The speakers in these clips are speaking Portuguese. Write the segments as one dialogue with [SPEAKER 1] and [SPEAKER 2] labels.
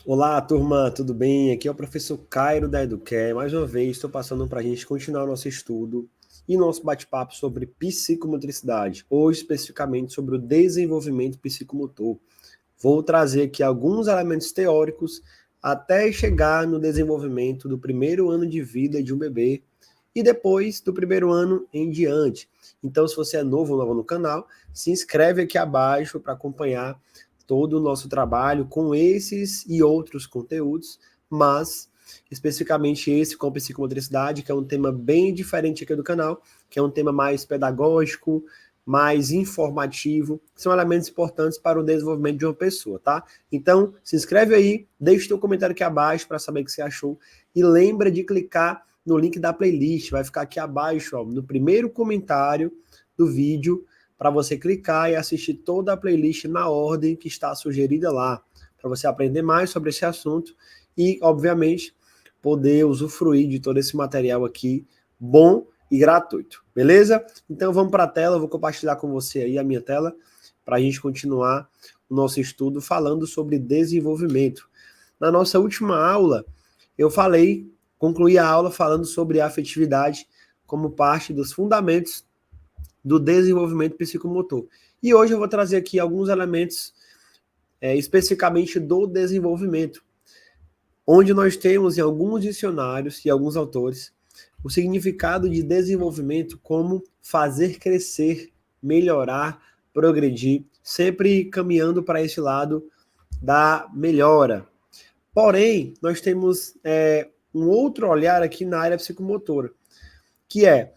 [SPEAKER 1] Olá, turma, tudo bem? Aqui é o professor Cairo da Educare. Mais uma vez, estou passando para a gente continuar o nosso estudo e nosso bate-papo sobre psicomotricidade, hoje especificamente sobre o desenvolvimento psicomotor. Vou trazer aqui alguns elementos teóricos até chegar no desenvolvimento do primeiro ano de vida de um bebê e depois do primeiro ano em diante. Então, se você é novo ou nova no canal, se inscreve aqui abaixo para acompanhar todo o nosso trabalho com esses e outros conteúdos, mas especificamente esse com psicomotricidade, que é um tema bem diferente aqui do canal, que é um tema mais pedagógico, mais informativo, são elementos importantes para o desenvolvimento de uma pessoa, tá? Então, se inscreve aí, deixa o teu comentário aqui abaixo para saber o que você achou e lembra de clicar no link da playlist, vai ficar aqui abaixo, ó, no primeiro comentário do vídeo, para você clicar e assistir toda a playlist na ordem que está sugerida lá, para você aprender mais sobre esse assunto e, obviamente, poder usufruir de todo esse material aqui bom e gratuito, beleza? Então vamos para a tela, eu vou compartilhar com você aí a minha tela para a gente continuar o nosso estudo falando sobre desenvolvimento. Na nossa última aula, eu concluí a aula falando sobre a afetividade como parte dos fundamentos do desenvolvimento psicomotor. E hoje eu vou trazer aqui alguns elementos especificamente do desenvolvimento, onde nós temos em alguns dicionários e alguns autores o significado de desenvolvimento como fazer crescer, melhorar, progredir, sempre caminhando para esse lado da melhora. Porém, nós temos um outro olhar aqui na área psicomotora, que é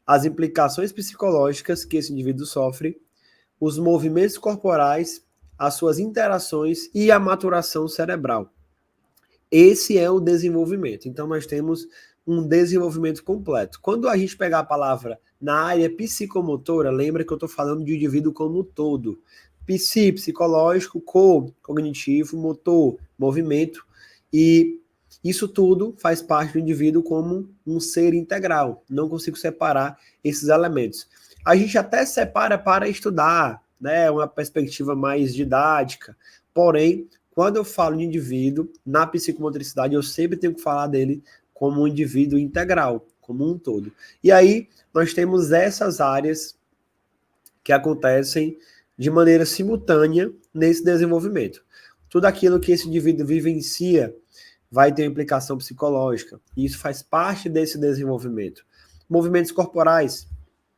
[SPEAKER 1] as implicações psicológicas que esse indivíduo sofre, os movimentos corporais, as suas interações e a maturação cerebral. Esse é o desenvolvimento. Então, nós temos um desenvolvimento completo. Quando a gente pegar a palavra na área psicomotora, lembra que eu estou falando de indivíduo como um todo. Psicológico, cognitivo, motor, movimento, e isso tudo faz parte do indivíduo como um ser integral. Não consigo separar esses elementos. A gente até separa para estudar, né, uma perspectiva mais didática, porém, quando eu falo de indivíduo, na psicomotricidade, eu sempre tenho que falar dele como um indivíduo integral, como um todo. E aí, nós temos essas áreas que acontecem de maneira simultânea nesse desenvolvimento. Tudo aquilo que esse indivíduo vivencia vai ter uma implicação psicológica, e isso faz parte desse desenvolvimento. Movimentos corporais,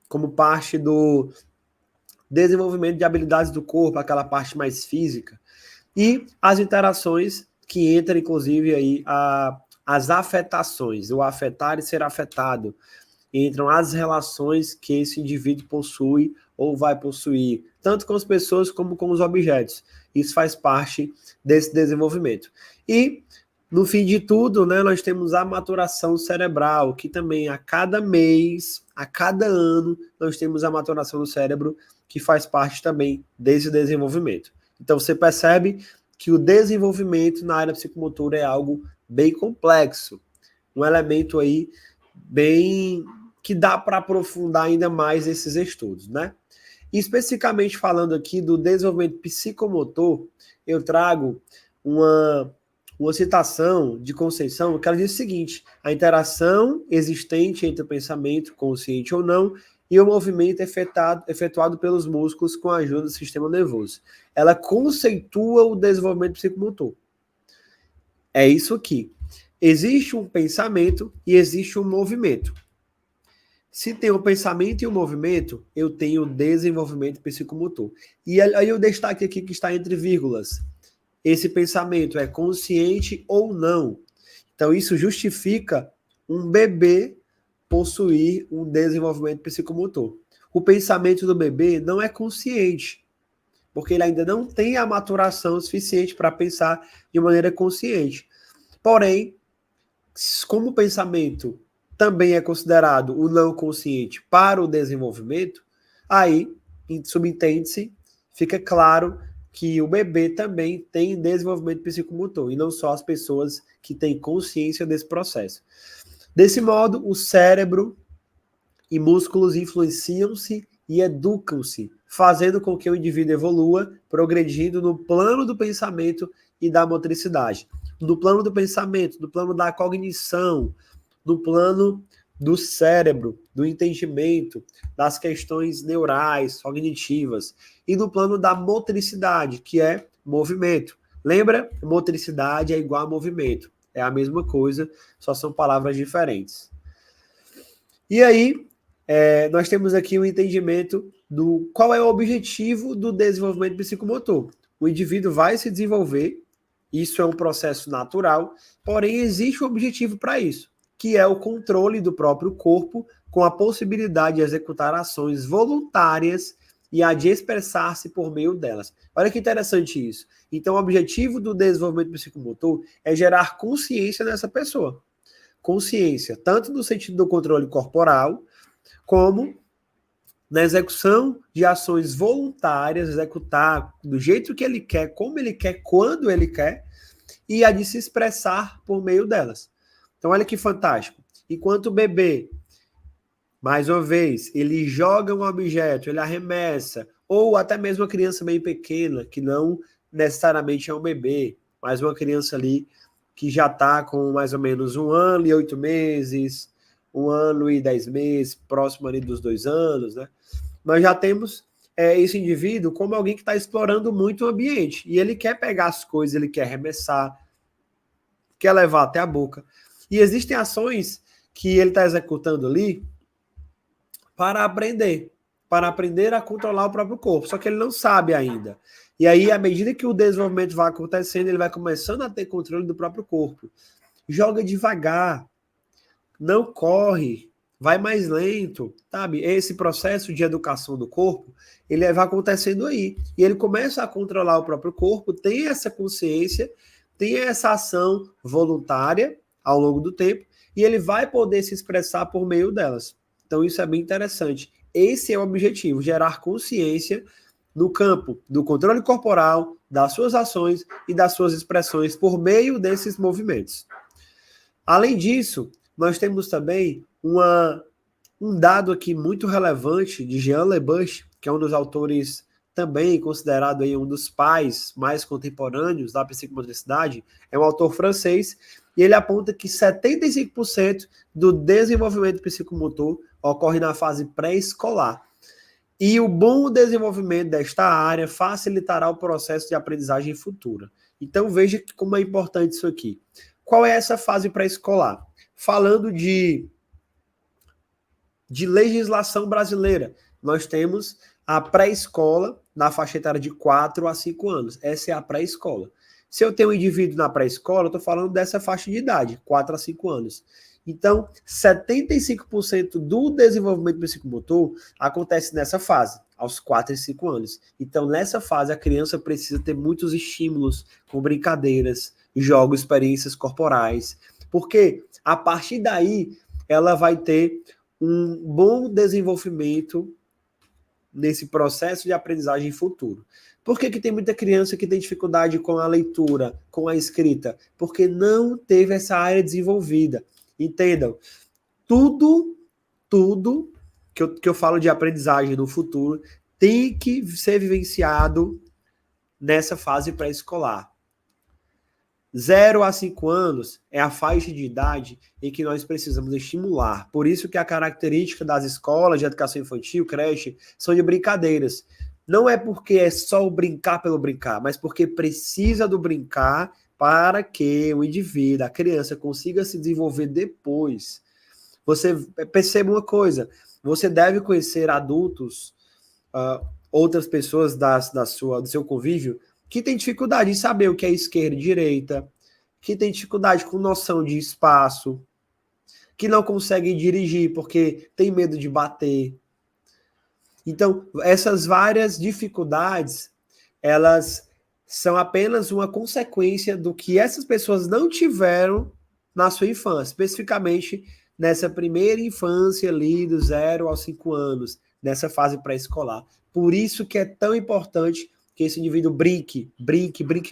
[SPEAKER 1] como parte do desenvolvimento de habilidades do corpo, aquela parte mais física, e as interações que entram, inclusive, aí as afetações, o afetar e ser afetado, entram as relações que esse indivíduo possui ou vai possuir, tanto com as pessoas como com os objetos. Isso faz parte desse desenvolvimento. E, no fim de tudo, né, nós temos a maturação cerebral, que também a cada mês, a cada ano, nós temos a maturação do cérebro, que faz parte também desse desenvolvimento. Então, você percebe que o desenvolvimento na área psicomotora é algo bem complexo, um elemento aí bem que dá para aprofundar ainda mais esses estudos, né? E especificamente falando aqui do desenvolvimento psicomotor, eu trago uma citação de Conceição, que ela diz o seguinte: a interação existente entre o pensamento, consciente ou não, e o movimento efetuado pelos músculos com a ajuda do sistema nervoso. Ela conceitua o desenvolvimento psicomotor. É isso aqui. Existe um pensamento e existe um movimento. Se tem o pensamento e o movimento, eu tenho o desenvolvimento psicomotor. E aí eu destaque aqui que está entre vírgulas. Esse pensamento é consciente ou não. Então, isso justifica um bebê possuir um desenvolvimento psicomotor. O pensamento do bebê não é consciente, porque ele ainda não tem a maturação suficiente para pensar de maneira consciente. Porém, como o pensamento também é considerado o não consciente para o desenvolvimento, aí, subentende-se, fica claro que o bebê também tem desenvolvimento psicomotor, e não só as pessoas que têm consciência desse processo. Desse modo, o cérebro e músculos influenciam-se e educam-se, fazendo com que o indivíduo evolua, progredindo no plano do pensamento e da motricidade. no plano do pensamento, no plano da cognição, no plano do cérebro, do entendimento, das questões neurais, cognitivas, e no plano da motricidade, que é movimento. Lembra? Motricidade é igual a movimento. É a mesma coisa, só são palavras diferentes. E aí, nós temos aqui o entendimento do qual é o objetivo do desenvolvimento psicomotor. O indivíduo vai se desenvolver, isso é um processo natural, porém existe um objetivo para isso, que é o controle do próprio corpo com a possibilidade de executar ações voluntárias e a de expressar-se por meio delas. Olha que interessante isso. Então, o objetivo do desenvolvimento psicomotor é gerar consciência nessa pessoa. Consciência, tanto no sentido do controle corporal, como na execução de ações voluntárias, executar do jeito que ele quer, como ele quer, quando ele quer, e a de se expressar por meio delas. Então, olha que fantástico. Enquanto o bebê, mais uma vez, ele joga um objeto, ele arremessa, ou até mesmo uma criança bem pequena, que não necessariamente é um bebê, mas uma criança ali que já está com mais ou menos 1 ano e 8 meses, 1 ano e 10 meses, próximo ali dos 2 anos, né? Nós já temos esse indivíduo como alguém que está explorando muito o ambiente, e ele quer pegar as coisas, ele quer arremessar, quer levar até a boca. E existem ações que ele está executando ali para aprender a controlar o próprio corpo, só que ele não sabe ainda. E aí, à medida que o desenvolvimento vai acontecendo, ele vai começando a ter controle do próprio corpo. Joga devagar, não corre, vai mais lento, sabe? Esse processo de educação do corpo, ele vai acontecendo aí. E ele começa a controlar o próprio corpo, tem essa consciência, tem essa ação voluntária ao longo do tempo, e ele vai poder se expressar por meio delas. Então, isso é bem interessante. Esse é o objetivo, gerar consciência no campo do controle corporal, das suas ações e das suas expressões por meio desses movimentos. Além disso, nós temos também um dado aqui muito relevante de Jean Le-Bouche, que é um dos autores também considerado aí um dos pais mais contemporâneos da psicomotricidade, é um autor francês, e ele aponta que 75% do desenvolvimento psicomotor ocorre na fase pré-escolar. E o bom desenvolvimento desta área facilitará o processo de aprendizagem futura. Então veja como é importante isso aqui. Qual é essa fase pré-escolar? Falando de legislação brasileira, nós temos a pré-escola na faixa etária de 4 a 5 anos. Essa é a pré-escola. Se eu tenho um indivíduo na pré-escola, eu estou falando dessa faixa de idade, 4 a 5 anos. Então, 75% do desenvolvimento psicomotor acontece nessa fase, aos 4 e 5 anos. Então, nessa fase, a criança precisa ter muitos estímulos, com brincadeiras, jogos, experiências corporais, porque a partir daí ela vai ter um bom desenvolvimento nesse processo de aprendizagem futuro. Por que tem muita criança que tem dificuldade com a leitura, com a escrita? Porque não teve essa área desenvolvida. Entendam, tudo que eu falo de aprendizagem no futuro tem que ser vivenciado nessa fase pré-escolar. 0 a 5 anos é a faixa de idade em que nós precisamos estimular. Por isso que a característica das escolas de educação infantil, creche, são de brincadeiras. Não é porque é só o brincar pelo brincar, mas porque precisa do brincar para que o indivíduo, a criança, consiga se desenvolver depois. Você perceba uma coisa, você deve conhecer adultos, outras pessoas do seu convívio, que tem dificuldade em saber o que é esquerda e direita, que tem dificuldade com noção de espaço, que não consegue dirigir porque tem medo de bater. Então, essas várias dificuldades, elas são apenas uma consequência do que essas pessoas não tiveram na sua infância, especificamente nessa primeira infância ali, do 0 aos 5 anos, nessa fase pré-escolar. Por isso que é tão importante que esse indivíduo brinque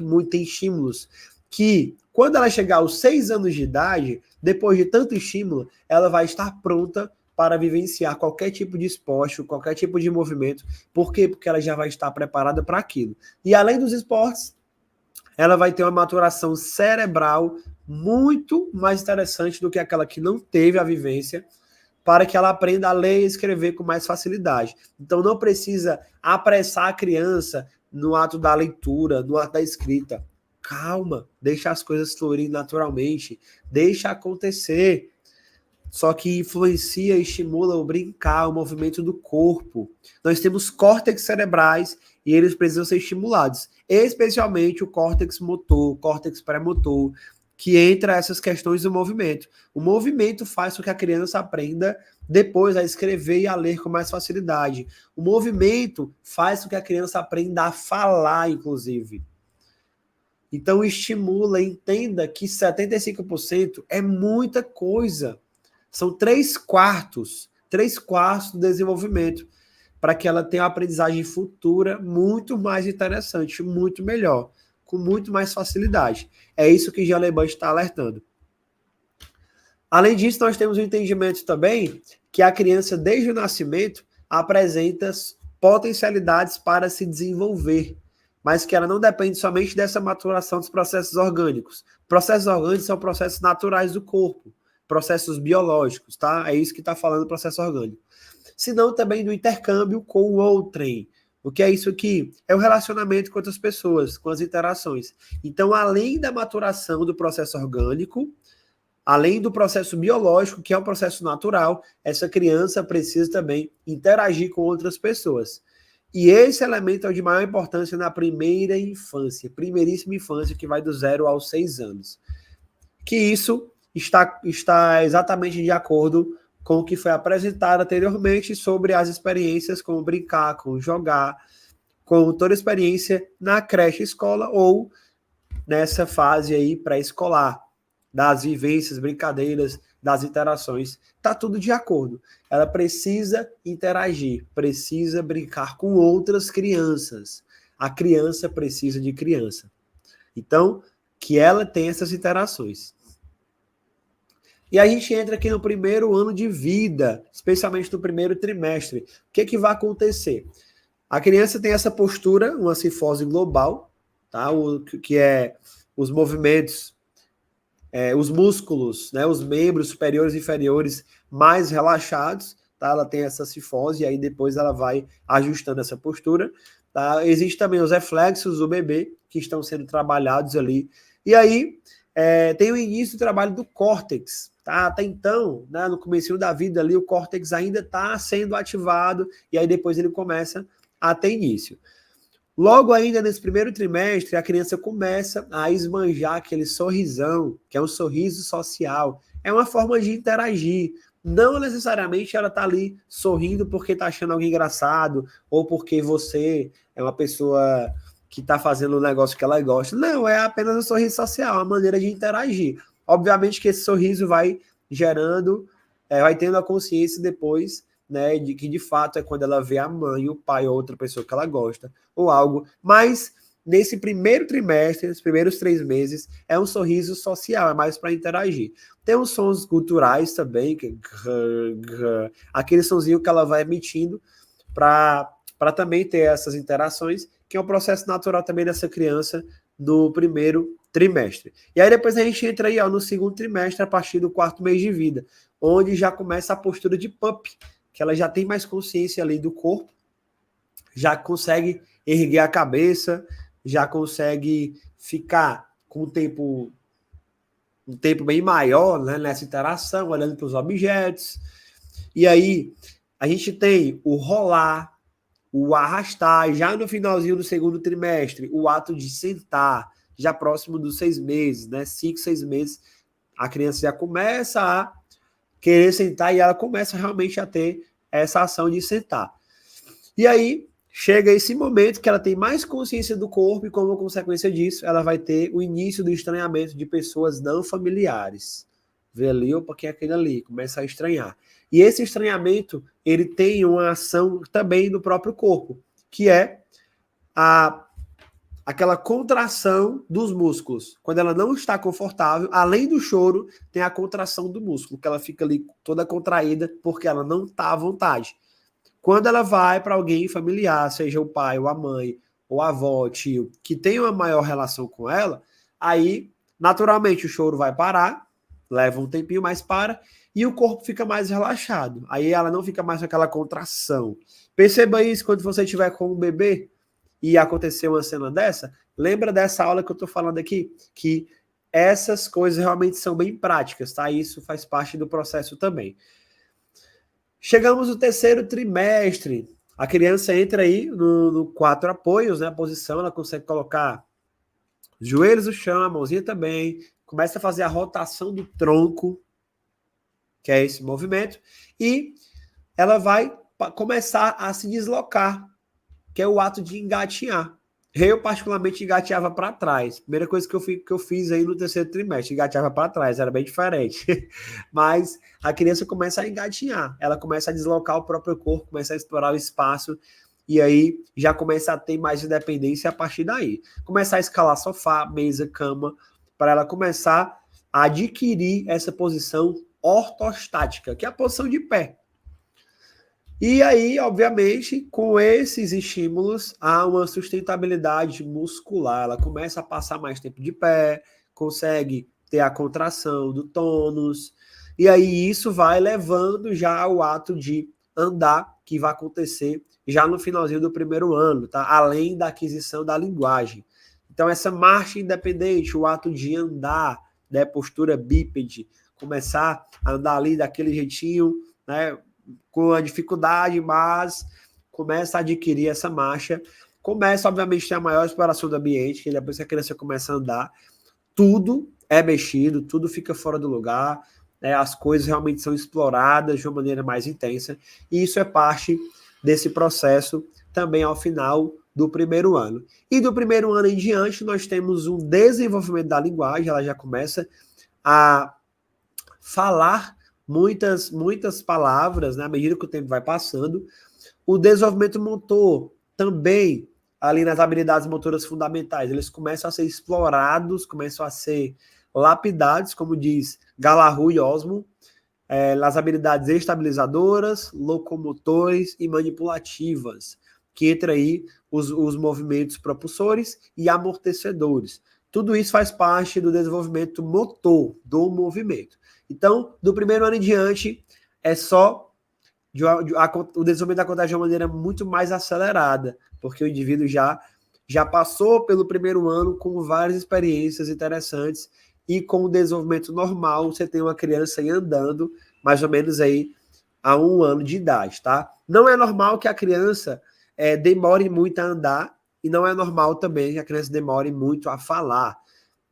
[SPEAKER 1] muito, tem estímulos, que quando ela chegar aos 6 anos de idade, depois de tanto estímulo, ela vai estar pronta para vivenciar qualquer tipo de esporte, qualquer tipo de movimento. Por quê? Porque ela já vai estar preparada para aquilo. E além dos esportes, ela vai ter uma maturação cerebral muito mais interessante do que aquela que não teve a vivência, para que ela aprenda a ler e escrever com mais facilidade. Então não precisa apressar a criança no ato da leitura, no ato da escrita. Calma, deixa as coisas fluírem naturalmente, deixa acontecer. Só que influencia e estimula o brincar, o movimento do corpo. Nós temos córtex cerebrais e eles precisam ser estimulados, especialmente o córtex motor, o córtex pré-motor, que entra essas questões do movimento. O movimento faz com que a criança aprenda depois a escrever e a ler com mais facilidade. O movimento faz com que a criança aprenda a falar, inclusive. Então estimula, entenda que 75% é muita coisa. São 3/4 do desenvolvimento, para que ela tenha uma aprendizagem futura muito mais interessante, muito melhor, com muito mais facilidade. É isso que Jean Lebas está alertando. Além disso, nós temos o entendimento também que a criança, desde o nascimento, apresenta potencialidades para se desenvolver, mas que ela não depende somente dessa maturação dos processos orgânicos. Processos orgânicos são processos naturais do corpo, processos biológicos, tá? É isso que está falando o processo orgânico. Senão também do intercâmbio com o outrem. O que é isso aqui? É o relacionamento com outras pessoas, com as interações. Então, além da maturação do processo orgânico, além do processo biológico, que é um processo natural, essa criança precisa também interagir com outras pessoas. E esse elemento é o de maior importância na primeira infância, primeiríssima infância, que vai do 0 aos 6 anos. Que isso está exatamente de acordo com o que foi apresentado anteriormente sobre as experiências com brincar, com jogar, com toda a experiência na creche escola ou nessa fase aí pré-escolar, das vivências, brincadeiras, das interações. Está tudo de acordo. Ela precisa interagir, precisa brincar com outras crianças. A criança precisa de criança. Então, que ela tenha essas interações. E a gente entra aqui no primeiro ano de vida, especialmente no primeiro trimestre. O que vai acontecer? A criança tem essa postura, uma cifose global, tá? Que é os movimentos, os músculos, né? Os membros superiores e inferiores mais relaxados, tá? Ela tem essa cifose e aí depois ela vai ajustando essa postura. Tá? Existem também os reflexos do bebê que estão sendo trabalhados ali. E aí tem o início do trabalho do córtex. Tá? Até então, né, no começo da vida ali, o córtex ainda está sendo ativado e aí depois ele começa a ter início. Logo ainda nesse primeiro trimestre, a criança começa a esbanjar aquele sorrisão, que é um sorriso social. É uma forma de interagir. Não necessariamente ela está ali sorrindo porque está achando alguém engraçado ou porque você é uma pessoa que está fazendo um negócio que ela gosta. Não, é apenas um sorriso social, uma maneira de interagir. Obviamente que esse sorriso vai gerando, vai tendo a consciência depois, né, de que de fato é quando ela vê a mãe, o pai ou outra pessoa que ela gosta, ou algo. Mas nesse primeiro trimestre, nos primeiros 3 meses, é um sorriso social, é mais para interagir. Tem os sons guturais também, que aquele sonzinho que ela vai emitindo para também ter essas interações, que é um processo natural também dessa criança no primeiro trimestre. E aí depois a gente entra aí, ó, no segundo trimestre, a partir do 4º mês de vida, onde já começa a postura de pup, que ela já tem mais consciência ali do corpo, já consegue erguer a cabeça, já consegue ficar com um tempo bem maior, né, nessa interação, olhando para os objetos. E aí a gente tem o rolar, o arrastar, já no finalzinho do segundo trimestre, o ato de sentar, já próximo dos 6 meses, né? 5, 6 meses, a criança já começa a querer sentar e ela começa realmente a ter essa ação de sentar. E aí chega esse momento que ela tem mais consciência do corpo e, como consequência disso, ela vai ter o início do estranhamento de pessoas não familiares. Vê ali, opa, quem é aquele ali? Começa a estranhar. E esse estranhamento, ele tem uma ação também no próprio corpo, que é aquela contração dos músculos. Quando ela não está confortável, além do choro, tem a contração do músculo, que ela fica ali toda contraída porque ela não está à vontade. Quando ela vai para alguém familiar, seja o pai ou a mãe, ou avó, tio, que tem uma maior relação com ela, aí, naturalmente, o choro vai parar, leva um tempinho, mas para, e o corpo fica mais relaxado. Aí ela não fica mais com aquela contração. Perceba isso quando você estiver com um bebê e acontecer uma cena dessa. Lembra dessa aula que eu estou falando aqui? Que essas coisas realmente são bem práticas, tá? Isso faz parte do processo também. Chegamos no terceiro trimestre. A criança entra aí no 4 apoios, né? A posição, ela consegue colocar os joelhos no chão, a mãozinha também. Começa a fazer a rotação do tronco, que é esse movimento. E ela vai começar a se deslocar, que é o ato de engatinhar. Eu, particularmente, engateava para trás. Primeira coisa que eu fiz aí no terceiro trimestre, engateava para trás, era bem diferente. Mas a criança começa a engatinhar, ela começa a deslocar o próprio corpo, começa a explorar o espaço, e aí já começa a ter mais independência a partir daí. Começar a escalar sofá, mesa, cama, para ela começar a adquirir essa posição ortostática, que é a posição de pé. E aí, obviamente, com esses estímulos, há uma sustentabilidade muscular. Ela começa a passar mais tempo de pé, consegue ter a contração do tônus, e aí isso vai levando já ao ato de andar, que vai acontecer já no finalzinho do primeiro ano, tá? Além da aquisição da linguagem. Então, essa marcha independente, o ato de andar, né, postura bípede, começar a andar ali daquele jeitinho, né, com a dificuldade, mas começa a adquirir essa marcha, começa, obviamente, a ter a maior exploração do ambiente, que depois que a criança começa a andar, tudo é mexido, tudo fica fora do lugar, né, as coisas realmente são exploradas de uma maneira mais intensa, e isso é parte desse processo também ao final do primeiro ano. E do primeiro ano em diante, nós temos um desenvolvimento da linguagem, ela já começa a falar muitas palavras, né, à medida que o tempo vai passando. O desenvolvimento motor também, ali nas habilidades motoras fundamentais, eles começam a ser explorados, começam a ser lapidados, como diz Galahu e Osmo, nas habilidades estabilizadoras, locomotores e manipulativas, que entra aí os movimentos propulsores e amortecedores. Tudo isso faz parte do desenvolvimento motor do movimento. Então, do primeiro ano em diante, é só o desenvolvimento acontece de uma maneira muito mais acelerada, porque o indivíduo já passou pelo primeiro ano com várias experiências interessantes e com o desenvolvimento normal, você tem uma criança aí andando mais ou menos aí a 1 ano de idade, tá? Não é normal que a criança demore muito a andar e não é normal também que a criança demore muito a falar,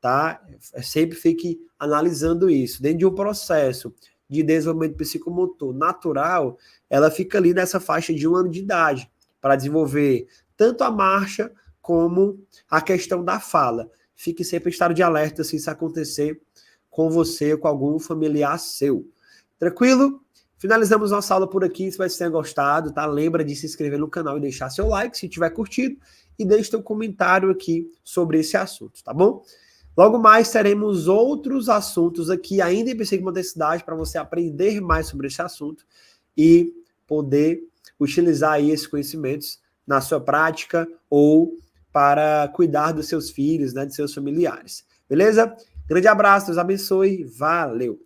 [SPEAKER 1] tá? Sempre fique analisando isso. Dentro de um processo de desenvolvimento psicomotor natural, ela fica ali nessa faixa de 1 ano de idade, para desenvolver tanto a marcha como a questão da fala. Fique sempre em estado de alerta se isso acontecer com você ou com algum familiar seu. Tranquilo? Finalizamos nossa aula por aqui, espero que você tenha gostado, tá? Lembra de se inscrever no canal e deixar seu like se tiver curtido e deixe seu comentário aqui sobre esse assunto, tá bom? Logo mais teremos outros assuntos aqui ainda em psicomotricidade para você aprender mais sobre esse assunto e poder utilizar aí esses conhecimentos na sua prática ou para cuidar dos seus filhos, né, de seus familiares. Beleza? Grande abraço, Deus abençoe, valeu!